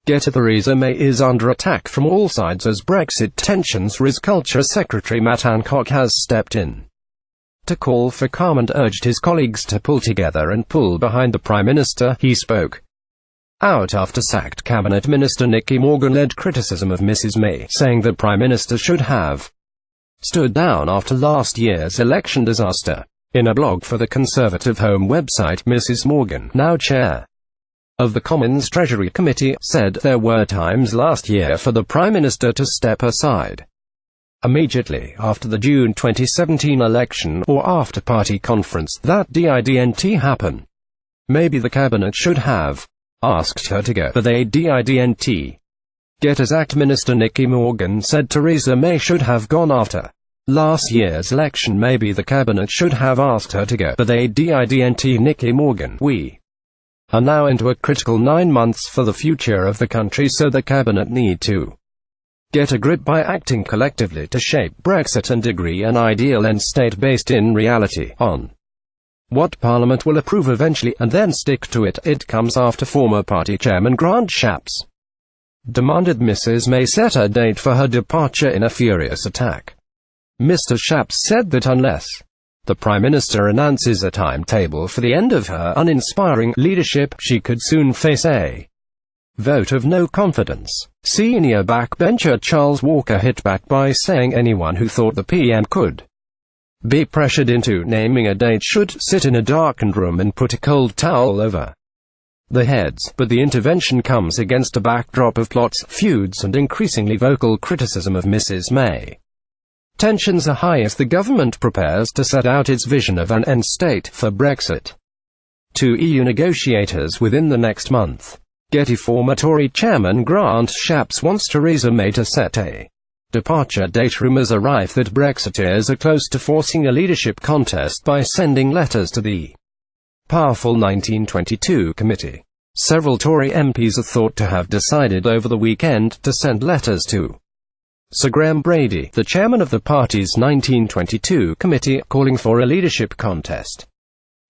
Theresa May is under attack from all sides as Brexit tensions rise. Culture Secretary Matt Hancock has stepped in to call for calm and urged his colleagues to pull together and pull behind the Prime Minister. He spoke out after sacked Cabinet Minister Nicky Morgan led criticism of Mrs May, saying the Prime Minister should have stood down after last year's election disaster. In a blog for the Conservative Home website, Mrs Morgan, now chair of the Commons Treasury Committee, said there were times last year for the Prime Minister to step aside immediately after the June 2017 election, or after party conference, that didn't happen. Maybe the cabinet should have asked her to go, but they didn't. As Act Minister Nicky Morgan said Theresa May should have gone after last year's election. Maybe the cabinet should have asked her to go, but they didn't. Nicky Morgan: we are now into a critical 9 months for the future of the country, so the cabinet need to get a grip by acting collectively to shape Brexit and agree an ideal end state based in reality, on what Parliament will approve eventually, and then stick to it. It comes after former party chairman Grant Shapps demanded Mrs May set a date for her departure in a furious attack. Mr Shapps said that unless the Prime Minister announces a timetable for the end of her uninspiring leadership, she could soon face a vote of no confidence. Senior backbencher Charles Walker hit back by saying anyone who thought the PM could be pressured into naming a date should sit in a darkened room and put a cold towel over their heads. But the intervention comes against a backdrop of plots, feuds and increasingly vocal criticism of Mrs May. Tensions are high as the government prepares to set out its vision of an end state for Brexit to EU negotiators within the next month. Former Tory chairman Grant Shapps wants Theresa May to set a departure date. Rumours are rife that Brexiteers are close to forcing a leadership contest by sending letters to the powerful 1922 committee. Several Tory MPs are thought to have decided over the weekend to send letters to Sir Graham Brady, the chairman of the party's 1922 committee, calling for a leadership contest.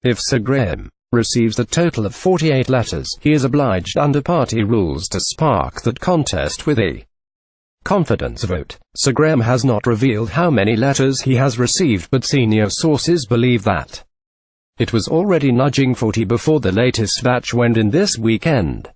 If Sir Graham receives a total of 48 letters, he is obliged under party rules to spark that contest with a confidence vote. Sir Graham has not revealed how many letters he has received, but senior sources believe that it was already nudging 40 before the latest batch went in this weekend.